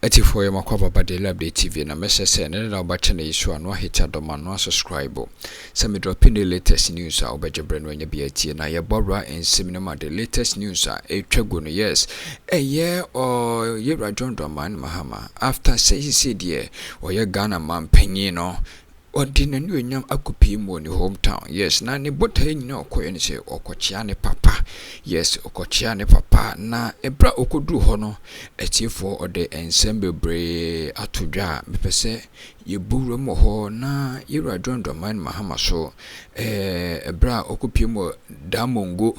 84 Makwaba Badi Labde TV na message and then I'll batch na issue and hit a domain no subscribe. Some drop in the latest news I'll bet your brain when you be at na Yagbonwura and seminar the latest news a tragono yes a year or year John Doman Mahama after say he said yeah or your Ghana man penino or dinner new young akupi mo in your hometown. Yes, na ni bota no ko say okochiane papa. Yes, okochiane papa na ebra okodu hono etiefo ode ensemble bre atudwa mepese yeburu mo ho na yira John man Mahama so ebra okupi mo damongo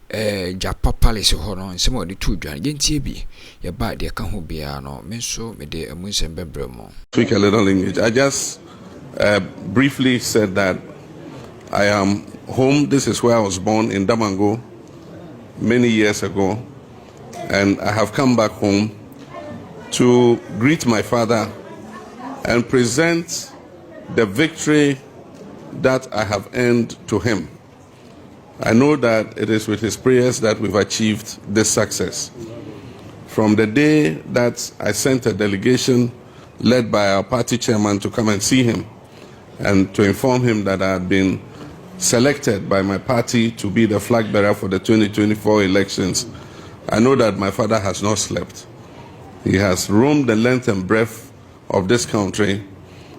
Japa Palace hono nsemo de tudwa yentie bi ye ba de ka ho bia no me so me de amunsen bebremo. Speak a little English. I just briefly said that I am home. This is where I was born in Damango many years ago, and I have come back home to greet my father and present the victory that I have earned to him. I know that it is with his prayers that we've achieved this success. From the day that I sent a delegation led by our party chairman to come and see him and to inform him that I had been selected by my party to be the flag bearer for the 2024 elections, I know that my father has not slept. He has roamed the length and breadth of this country.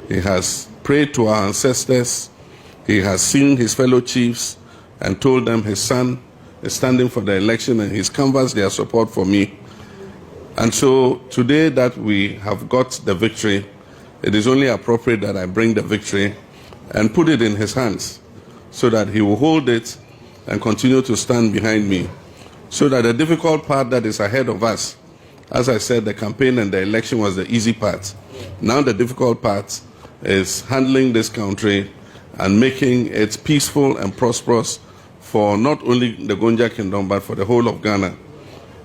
He has prayed to our ancestors. He has seen his fellow chiefs and told them his son is standing for the election and he's canvassed their support for me. And so today that we have got the victory, it is only appropriate that I bring the victory and put it in his hands so that he will hold it and continue to stand behind me. So that the difficult part that is ahead of us, as I said, the campaign and the election was the easy part. Now the difficult part is handling this country and making it peaceful and prosperous for not only the Gonja Kingdom but for the whole of Ghana.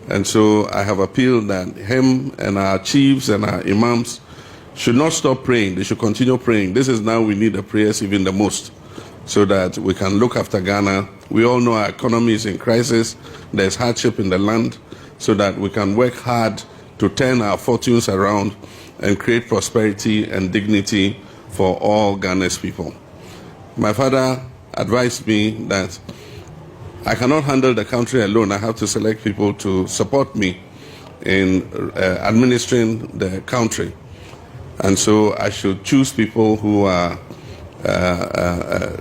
And so I have appealed that him and our chiefs and our imams should not stop praying. They should continue praying. This is now we need the prayers even the most so that we can look after Ghana. We all know our economy is in crisis. There's hardship in the land so that we can work hard to turn our fortunes around and create prosperity and dignity for all Ghana's people. My father advised me that I cannot handle the country alone. I have to select people to support me in administering the country. And so I should choose people who are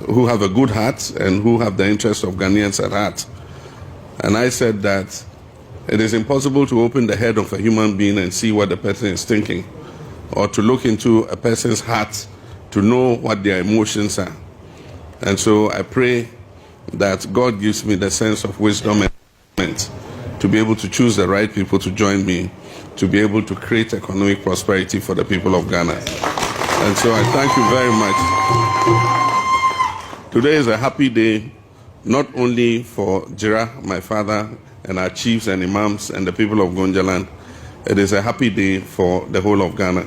who have a good heart and who have the interest of Ghanaians at heart. And I said that it is impossible to open the head of a human being and see what the person is thinking, or to look into a person's heart to know what their emotions are. And so I pray that God gives me the sense of wisdom and to be able to choose the right people to join me, to be able to create economic prosperity for the people of Ghana. And so I thank you very much. Today is a happy day, not only for Jira, my father, and our chiefs and imams and the people of Gonjaland. It is a happy day for the whole of Ghana.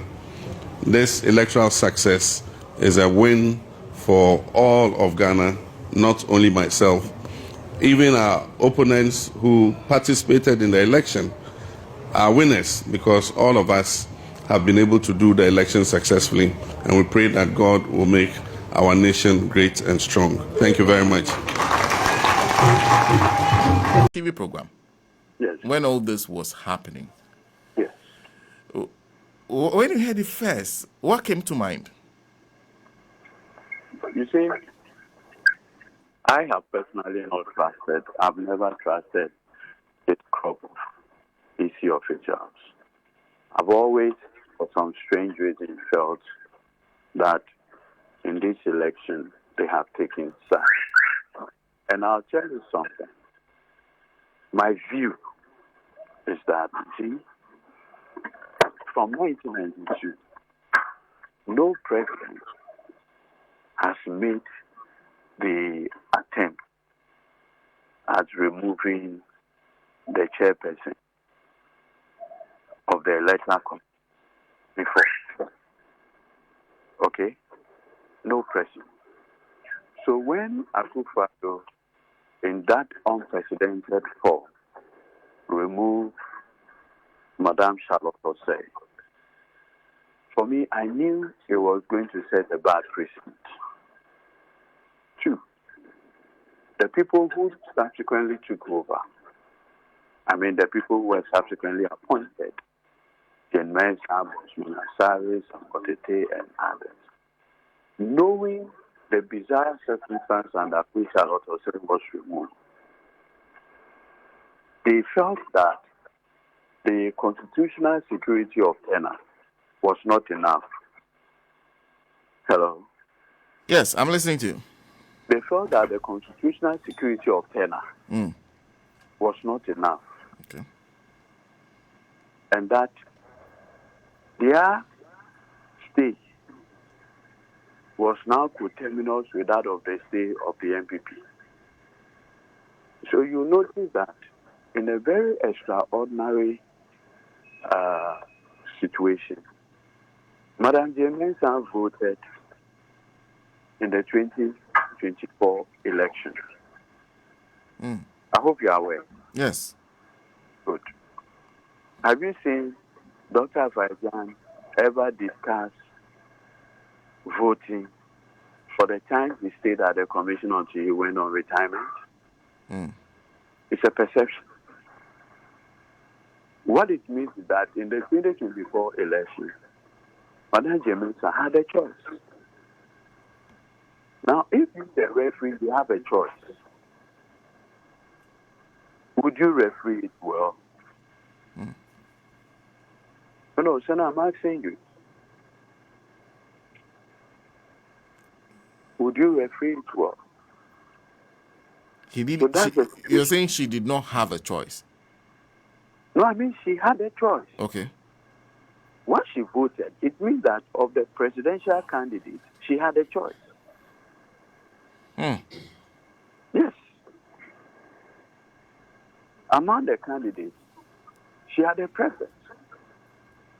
This electoral success is a win for all of Ghana, not only myself. Even our opponents who participated in the election are winners because all of us have been able to do the election successfully, and we pray that God will make our nation great and strong. Thank you very much. TV program. Yes. When all this was happening. Yes. When you heard it first, what came to mind? You see, I have personally not trusted, I've never trusted this crop of EC officials. I've always, for some strange reason, felt that in this election they have taken sides. And I'll tell you something. My view is that, see, from 1992, no president has made the attempt at removing the chairperson of the electoral commission before. Okay? No president. So when Akufo-Addo, in that unprecedented form, removed Madame Charlotte Osei For me, I knew it was going to set a bad precedent. 2, the people who subsequently took over, the people who were subsequently appointed, Jen Mensah, Bosmina Saris, Kotete, and others, knowing the bizarre circumstance under which Charlotte was removed, they felt that the constitutional security of tenure was not enough. Hello? Yes, I'm listening to you. They felt that the constitutional security of tenure was not enough. Okay. And that their stay was now coterminous with that of the stay of the MPP. So you notice that in a very extraordinary situation, Madam Mensah voted in the 2024 election. I hope you are aware. Yes. Good. Have you seen Dr. Fajan ever discuss voting for the time he stayed at the commission until he went on retirement? It's a perception. What it means is that in the 2024 election, Madam Mensah had a choice. Now, if you're the referee, you have a choice. Would you referee it well? No, Senator, I'm asking you. Would you referee it well? You're saying she did not have a choice? No, she had a choice. Okay. Once she voted, it means that of the presidential candidates, she had a choice. Yes. Among the candidates, she had a preference.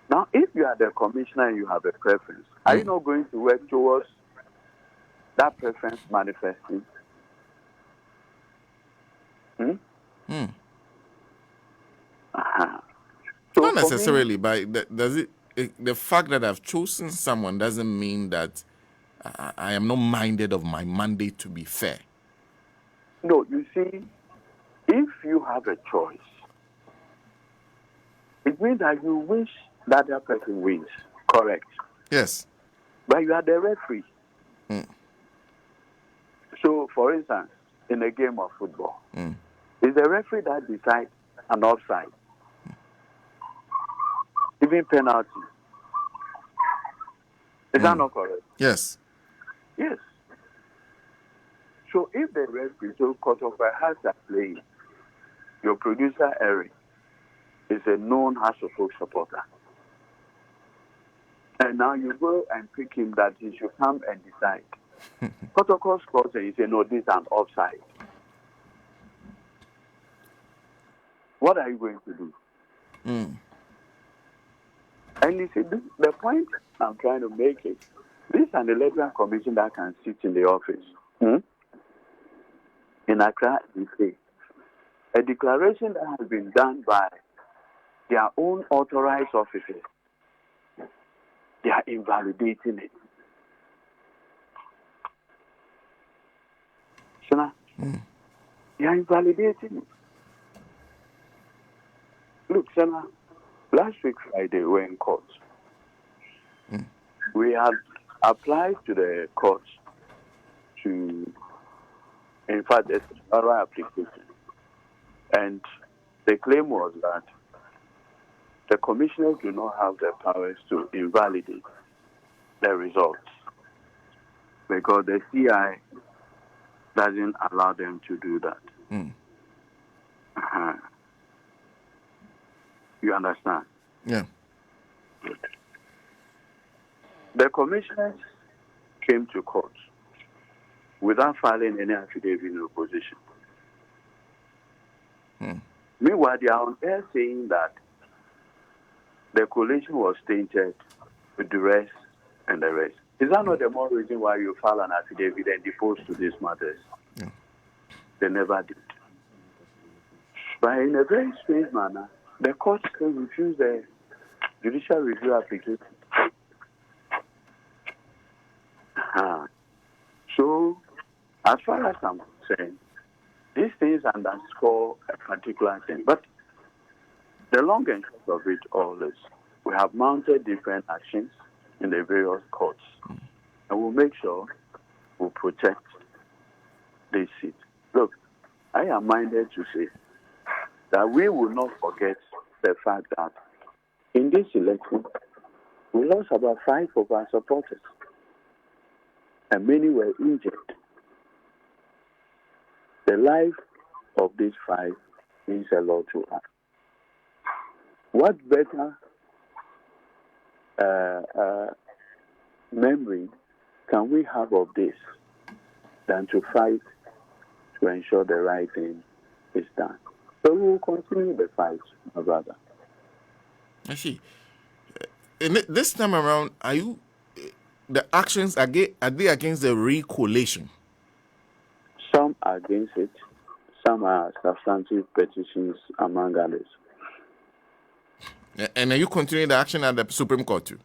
Now, if you are the commissioner and you have a preference, are you not going to work towards that preference manifesting? So not necessarily, but the fact that I've chosen someone doesn't mean that I am not minded of my mandate to be fair. No, you see, if you have a choice, it means that you wish that that person wins. Correct. Yes. But you are the referee. So, for instance, in a game of football, it's the referee that decides an offside, even penalty. Is that not correct? Yes. Yes. So if the referee, so Kotofa has a playing, your producer Eric is a known House of Folk supporter. And now you go and pick him that he should come and decide. Protocol scores and you say, no, this is an offside. What are you going to do? And you see, the point I'm trying to make is, this is an electoral commission that can sit in the office. In Accra, you say, a declaration that has been done by their own authorized officers, they are invalidating it. Shana, they are invalidating it. Look, Shana, last week Friday we were in court. We had applied to the court to, in fact, it's our application. And the claim was that the commissioners do not have the powers to invalidate the results because the CI doesn't allow them to do that. You understand? Yeah. Good. The commissioners came to court without filing any affidavit in opposition. Meanwhile, they are on air saying that the coalition was tainted with the rest and the rest. Is that not the more reason why you file an affidavit and depose to these matters? Yeah. They never did. But in a very strange manner, the court still refused the judicial review application. As far as I'm concerned, these things underscore a particular thing. But the long and short of it all is we have mounted different actions in the various courts. And we'll make sure we protect this seat. Look, I am minded to say that we will not forget the fact that in this election, we lost about 5 of our supporters, and many were injured. The life of these 5 means a lot to us. What better memory can we have of this than to fight to ensure the right thing is done? So we will continue the fight, my brother. I see. This time around, are you the actions are they against the recollation? Some are against it, some are substantive petitions, among others. And are you continuing the action at the Supreme Court too?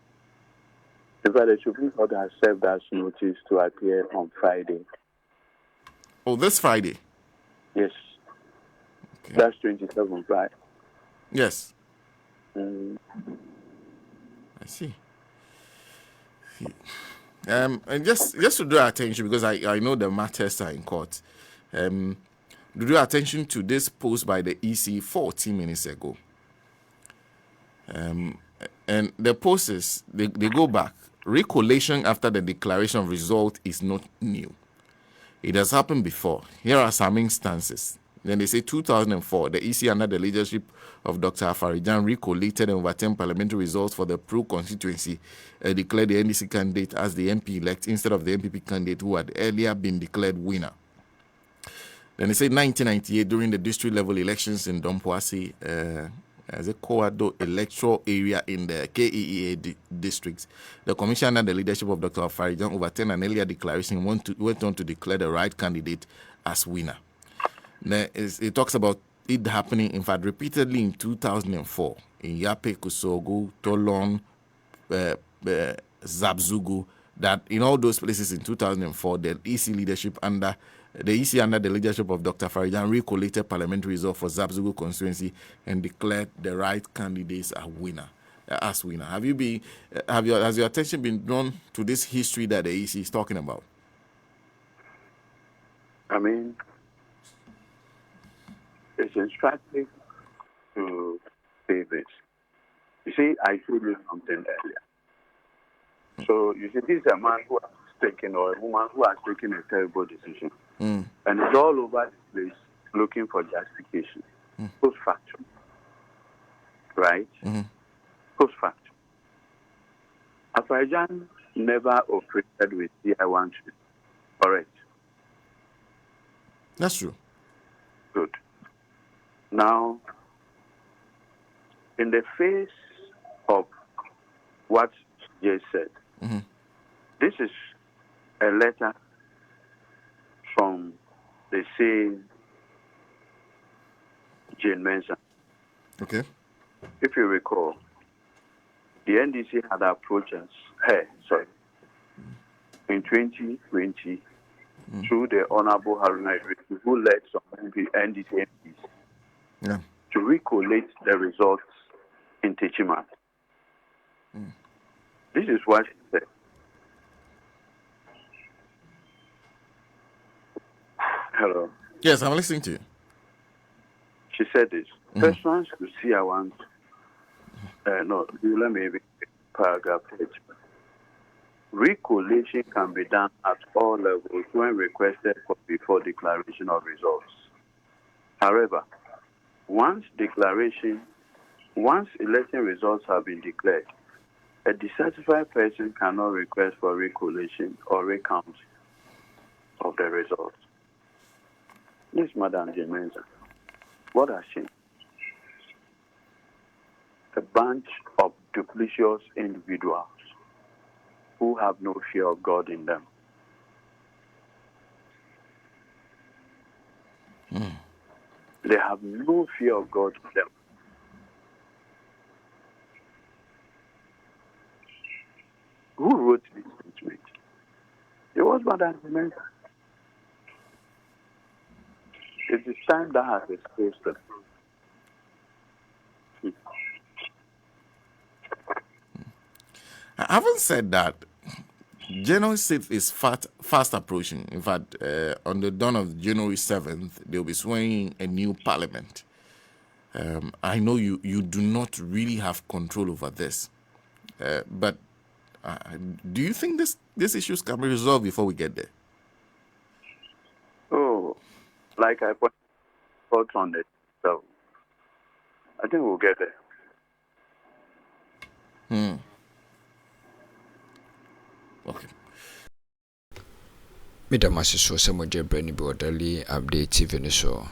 In fact, the Supreme Court has served us notice to appear on Friday. Oh, this Friday? Yes. Okay. That's 27th, right? Yes. Mm. I see. And just to draw attention, because I know the matters are in court, to draw attention to this post by the EC 14 minutes ago. And the post is, they go back. Recollation after the declaration of result is not new. It has happened before. Here are some instances. Then they say 2004, the EC under the leadership of Dr. Afarijan recollated and overturned parliamentary results for the Pro constituency, declared the NDC candidate as the MP-elect instead of the MPP candidate who had earlier been declared winner. Then they say 1998, during the district level elections in Dompoasi, as a Coado electoral area in the KEEA districts, the commission under the leadership of Dr. Afarijan overturned an earlier declaration and went on to declare the right candidate as winner. It talks about it happening, in fact, repeatedly in 2004 in Yape, Kusogu, Tolon, Zabzugu, that in all those places in 2004, the EC under the leadership of Dr. Farijan recollated parliamentary result for Zabzugu constituency and declared the right candidates as winner. Has your attention been drawn to this history that the EC is talking about? I mean, it's instructive to say this. You see, I told you something earlier. So, you see, this is a man who has taken, or a woman who has taken a terrible decision. And it's all over the place looking for justification. Post factum. Right? Post factum. Afarijan never operated with DI-1. Correct? That's true. Good. Now, in the face of what Jay said, this is a letter from the same Jane Mensah. Okay. If you recall, the NDC had approached us, in 2020 through the Honorable Haruna Idris, who led some NDC MPs to recollate the results in Techiman. This is what she said. Hello. Yes, I'm listening to you. She said this. Persons to see I want. No, you let me read paragraph 8. Recollation can be done at all levels when requested before declaration of results. However, once election results have been declared, a dissatisfied person cannot request for recollation or recount of the results. This Madam Jemenza, what has she? A bunch of duplicitous individuals who have no fear of God in them. They have no fear of God in them. Who wrote this statement? It was Madam Jemenza. It is time that has exposed them. Having said that, January 6th is fast approaching. In fact, on the dawn of January 7th, they'll be swearing a new parliament. I know you do not really have control over this, but do you think these issues can be resolved before we get there? Oh, like I pointed out on it, so I think we'll get there. Okay. Midamasi so se mo je brani bi odali update TV ni so.